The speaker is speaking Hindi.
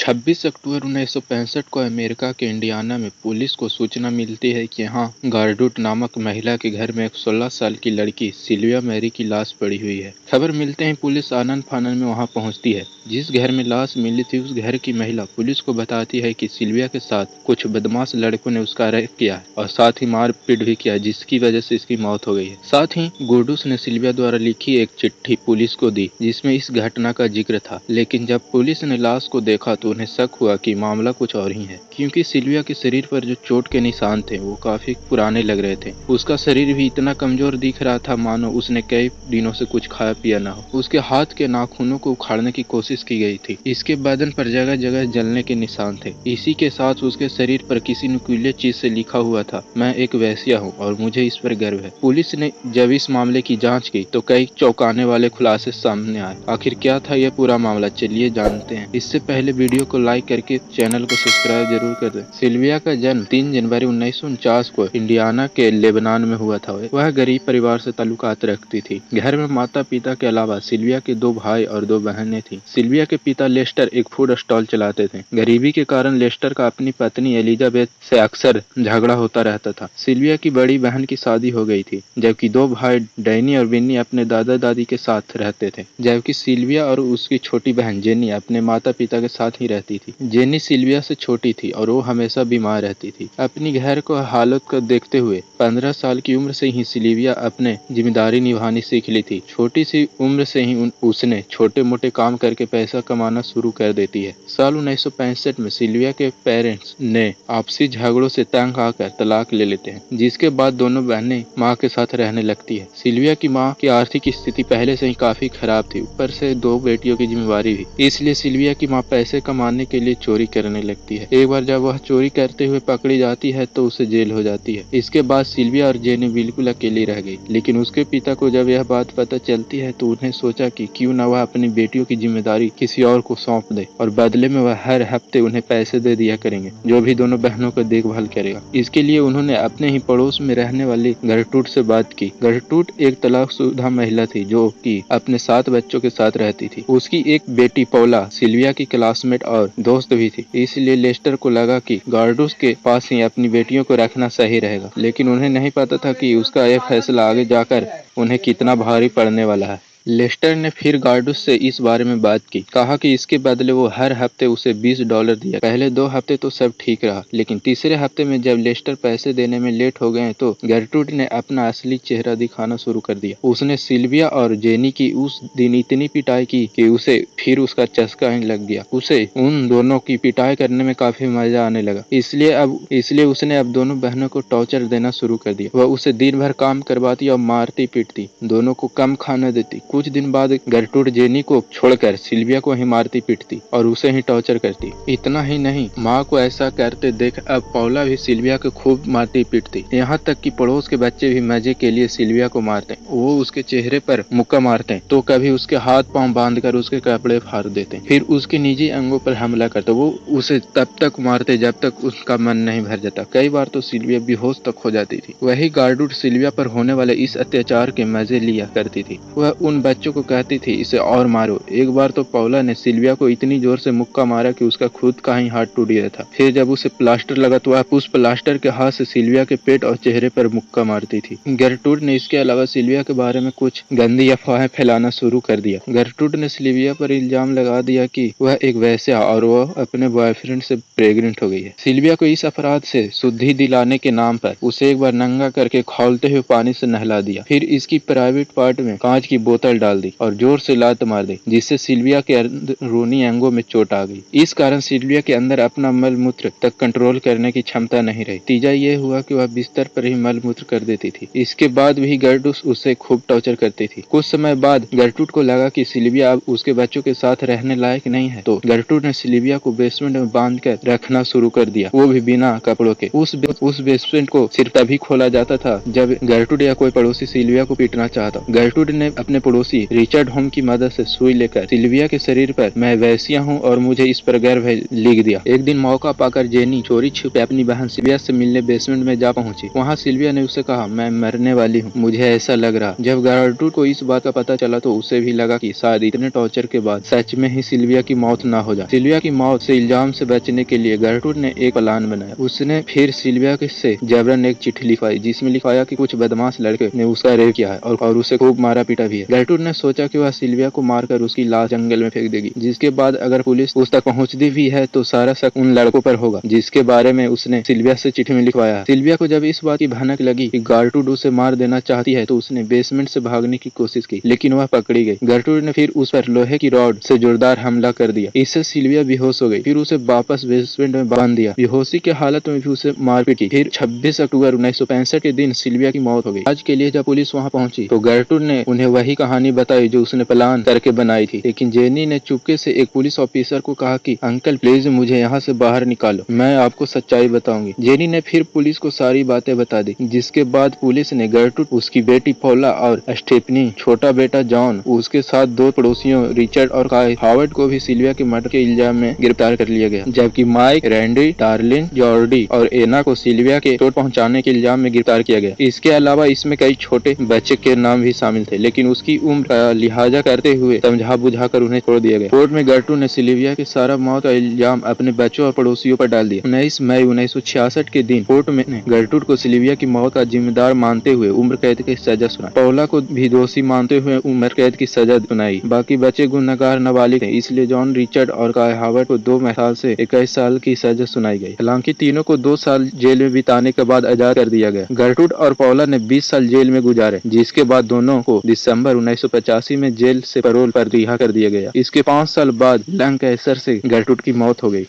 26 अक्टूबर 1965 को अमेरिका के इंडियाना में पुलिस को सूचना मिलती है कि यहाँ गार्डुट नामक महिला के घर में एक 16 साल की लड़की सिल्विया मैरी की लाश पड़ी हुई है। खबर मिलते ही पुलिस आनन फानन में वहाँ पहुँचती है। जिस घर में लाश मिली थी उस घर की महिला पुलिस को बताती है कि सिल्विया के साथ कुछ बदमाश लड़कों ने उसका रेप किया है और साथ ही मारपीट भी किया, जिसकी वजह से इसकी मौत हो गई है। साथ ही गोडुस ने सिल्विया द्वारा लिखी एक चिट्ठी पुलिस को दी जिसमें इस घटना का जिक्र था, लेकिन जब पुलिस ने लाश को देखा तो उन्हें शक हुआ कि मामला कुछ और ही है, क्योंकि सिल्विया के शरीर पर जो चोट के निशान थे वो काफी पुराने लग रहे थे। उसका शरीर भी इतना कमजोर दिख रहा था मानो उसने कई दिनों से कुछ खाया पिया ना हो। उसके हाथ के नाखूनों को उखाड़ने की कोशिश की गई थी। इसके बदन पर जगह जगह जलने के निशान थे। इसी के साथ उसके शरीर पर किसी नुकीले चीज से लिखा हुआ था, मैं एक वेश्या हूँ और मुझे इस पर गर्व है। पुलिस ने जब इस मामले की जाँच की तो कई चौंकाने वाले खुलासे सामने आए। आखिर क्या था यह पूरा मामला, चलिए जानते हैं। इससे पहले वीडियो को लाइक करके चैनल को सब्सक्राइब जरूर कर दें। सिल्विया का जन्म 3 जनवरी 1949 को इंडियाना के लेबनान में हुआ था। वह गरीब परिवार से ताल्लुकात रखती थी। घर में माता पिता के अलावा सिल्विया के 2 भाई और 2 बहनें थीं। सिल्विया के पिता लेस्टर एक फूड स्टॉल चलाते थे। गरीबी के कारण लेस्टर का अपनी पत्नी एलिजाबेथ से अक्सर झगड़ा होता रहता था। सिल्विया की बड़ी बहन की शादी हो गई थी, जबकि 2 भाई डैनी और विन्नी अपने दादा दादी के साथ रहते थे, जबकि सिल्विया और उसकी छोटी बहन जेनी अपने माता पिता के साथ ही रहती थी। जेनी सिल्विया से छोटी थी और वो हमेशा बीमार रहती थी। अपनी घर को हालत को देखते हुए 15 साल की उम्र से ही सिल्विया अपने जिम्मेदारी निभानी सीख ली थी। छोटी सी उम्र से ही उसने छोटे मोटे काम करके पैसा कमाना शुरू कर देती है। साल 1965 में सिल्विया के पेरेंट्स ने आपसी झगड़ों से तंग आकर तलाक ले लेते हैं, जिसके बाद दोनों बहनें माँ के साथ रहने लगती है। सिल्विया की माँ की आर्थिक स्थिति पहले से ही काफी खराब थी, ऊपर से 2 बेटियों की जिम्मेवारी भी, इसलिए सिल्विया की माँ पैसे कमाने के लिए चोरी करने लगती है। एक बार जब वह चोरी करते हुए पकड़ी जाती है तो उसे जेल हो जाती है। इसके बाद सिल्विया और जेनी बिल्कुल अकेली रह गई, लेकिन उसके पिता को जब यह बात पता चलती है तो उन्हें सोचा कि क्यों न वह अपनी बेटियों की जिम्मेदारी किसी और को सौंप दे और बदले में वह हर हफ्ते उन्हें पैसे दे दिया करेंगे, जो भी दोनों बहनों का देखभाल करेगा। इसके लिए उन्होंने अपने ही पड़ोस में रहने वाली गर्टूट से बात की। गर्टूट एक तलाकशुदा महिला थी जो कि अपने 7 बच्चों के साथ रहती थी। उसकी एक बेटी पौला सिल्विया की क्लासमेट और दोस्त भी थी, इसलिए लेस्टर को लगा कि गार्डुस के पास ही अपनी बेटियों को रखना सही रहेगा, लेकिन उन्हें नहीं पता था कि उसका यह फैसला आगे जाकर उन्हें कितना भारी पड़ने वाला है। लेस्टर ने फिर गार्डुस से इस बारे में बात की, कहा कि इसके बदले वो हर हफ्ते उसे $20 दिया। पहले 2 हफ्ते तो सब ठीक रहा, लेकिन तीसरे हफ्ते में जब लेस्टर पैसे देने में लेट हो गए तो गर्टूड ने अपना असली चेहरा दिखाना शुरू कर दिया। उसने सिल्विया और जेनी की उस दिन इतनी पिटाई की कि उसे फिर उसका चस्का ही लग गया। उसे उन दोनों की पिटाई करने में काफी मजा आने लगा, इसलिए उसने अब दोनों बहनों को टॉर्चर देना शुरू कर दिया। वह उसे दिन भर काम करवाती और मारती पीटती, दोनों को कम खाना देती। कुछ दिन बाद गर्टूड जेनी को छोड़कर सिल्विया को ही मारती पीटती और उसे ही टॉर्चर करती। इतना ही नहीं, माँ को ऐसा करते देख अब पौला भी सिल्विया को खूब मारती पीटती। यहाँ तक कि पड़ोस के बच्चे भी मजे के लिए सिल्विया को मारते। वो उसके चेहरे पर मुक्का मारते तो कभी उसके हाथ पांव बांधकर उसके कपड़े फाड़ देते, फिर उसके निजी अंगों पर हमला करते। वो उसे तब तक मारते जब तक उसका मन नहीं भर जाता। कई बार तो सिल्विया बेहोश तक हो जाती थी। वही गार्डुट सिल्विया पर होने वाले इस अत्याचार के मजे लिया करती थी। वह उन बच्चों को कहती थी इसे और मारो। एक बार तो पौला ने सिल्विया को इतनी जोर से मुक्का मारा कि उसका खुद का ही हाथ टूट गया था। फिर जब उसे प्लास्टर लगा तो वह उस प्लास्टर के हाथ से सिल्विया के पेट और चेहरे पर मुक्का मारती थी। गर्टूड ने इसके अलावा सिल्विया के बारे में कुछ गंदी अफवाहें फैलाना शुरू कर दिया। गर्टूड ने सिल्विया पर इल्जाम लगा दिया कि वह एक वेश्या और वह अपने बॉयफ्रेंड से प्रेग्नेंट हो गई है। सिल्विया को इस अपराध से शुद्धि दिलाने के नाम पर उसे एक बार नंगा करके खौलते हुए पानी से नहला दिया। फिर इसकी प्राइवेट पार्ट में कांच की बोतल डाल दी और जोर से लात मार दी, जिससे सिल्विया के अंदरूनी अंगों में चोट आ गई। इस कारण सिल्विया के अंदर अपना मल मूत्र तक कंट्रोल करने की क्षमता नहीं रही। नतीजा ये हुआ कि वह बिस्तर पर ही मल मूत्र कर देती थी। इसके बाद भी गर्टूड उससे खूब टॉर्चर करती थी। कुछ समय बाद गर्टूड को लगा कि सिल्विया अब उसके बच्चों के साथ रहने लायक नहीं है, तो गर्टूड ने सिल्विया को बेसमेंट में बांध कर रखना शुरू कर दिया, वो भी बिना कपड़ों के। उस बेसमेंट को सिर्फ तभी खोला जाता था जब गर्टूड या कोई पड़ोसी सिल्विया को पीटना चाहता। गर्टूड ने अपने पड़ोसी रिचर्ड होम की मदद से सुई लेकर सिल्विया के शरीर पर मैं वैश्या हूँ और मुझे इस पर गर्व है लिख दिया। एक दिन मौका पाकर जेनी चोरी छुपे अपनी बहन सिल्विया से मिलने बेसमेंट में जा पहुंची। वहाँ सिल्विया ने उसे कहा, मैं मरने वाली हूँ, मुझे ऐसा लग रहा। जब गार्डूट को इस बात का पता चला तो उसे भी लगा कि शायद इतने टॉर्चर के बाद सच में ही सिल्विया की मौत ना हो जाए। सिल्विया की मौत से इल्जाम से बचने के लिए गार्डूट ने एक प्लान बनाया। उसने फिर सिल्विया से जबरन एक चिट्ठी लिखवाई जिसमें लिखाया कि कुछ बदमाश लड़के ने उसका रेप किया है और उसे खूब मारा पीटा भी है। गार्डूट ने सोचा कि वह सिल्विया को मारकर उसकी लाश जंगल में फेंक देगी, जिसके बाद अगर पुलिस उस तक पहुंचती भी है तो सारा शक उन लड़कों पर होगा जिसके बारे में उसने सिल्विया से चिट्ठी में लिखवाया। सिल्विया को जब इस बात की भनक लगी कि गार्डूट उसे मार देना चाहती है तो उसने बेसमेंट से भागने की कोशिश की, लेकिन वह पकड़ी गई। गार्डूट ने फिर उस पर लोहे की रॉड से जोरदार हमला कर दिया। इससे सिल्विया बेहोश हो गई। फिर उसे वापस बेसमेंट में बांध दिया। बेहोशी की हालत में भी उसे मारपीट की। फिर 26 अक्टूबर 1965 के दिन सिल्विया की मौत हो गई। आज के लिए जब पुलिस वहां पहुंची तो गार्डूट ने उन्हें वही कहानी बताई जो उसने प्लान करके बनाई थी, लेकिन जेनी ने चुपके से एक पुलिस ऑफिसर को कहा कि अंकल प्लीज मुझे यहाँ से बाहर निकालो, मैं आपको सच्चाई बताऊंगी। जेनी ने फिर पुलिस को सारी बातें बता दी, जिसके बाद पुलिस ने गार्डूट, उसकी बेटी पौला और स्टेफनी, छोटा बेटा जॉन, उसके साथ दो पड़ोसियों रिचर्ड और काय हावर्ड को भी सिल्विया के मर्डर के इल्जाम में गिरफ्तार कर लिया गया, जबकि माइक, रैंडी, डार्लिन, जॉर्डी और एना को सिल्विया के चोट पहुंचाने के इल्जाम में गिरफ्तार किया गया। इसके अलावा इसमें कई छोटे बच्चे के नाम भी शामिल थे, लेकिन उसकी उम्र का लिहाजा करते हुए समझा बुझाकर उन्हें छोड़ दिया गया। कोर्ट में गार्डूट ने सिल्विया के सारा मौत का इल्जाम अपने बच्चों और पड़ोसियों पर डाल दिया। 19 मई 1966 के दिन कोर्ट में गार्डूट को सिल्विया की मौत का जिम्मेदार मानते हुए उम्र कैद की सजा सुनाई। पौला को भी दोषी मानते हुए उम्र कैद की सजा सुनाई। बाकी बच्चे गुनहगार नाबालिग थे, इसलिए जॉन, रिचर्ड और काय हावर्ड को 2 साल से 21 साल की सजा सुनाई गई। हालांकि तीनों को 2 साल जेल में बिताने के बाद आजाद कर दिया गया। गार्डूट और पौला ने 20 साल जेल में गुजारे, जिसके बाद दोनों को दिसंबर 1985 में जेल से पैरोल पर रिहा कर दिया गया। इसके 5 साल बाद लंग कैंसर से गार्डूट की मौत हो गई।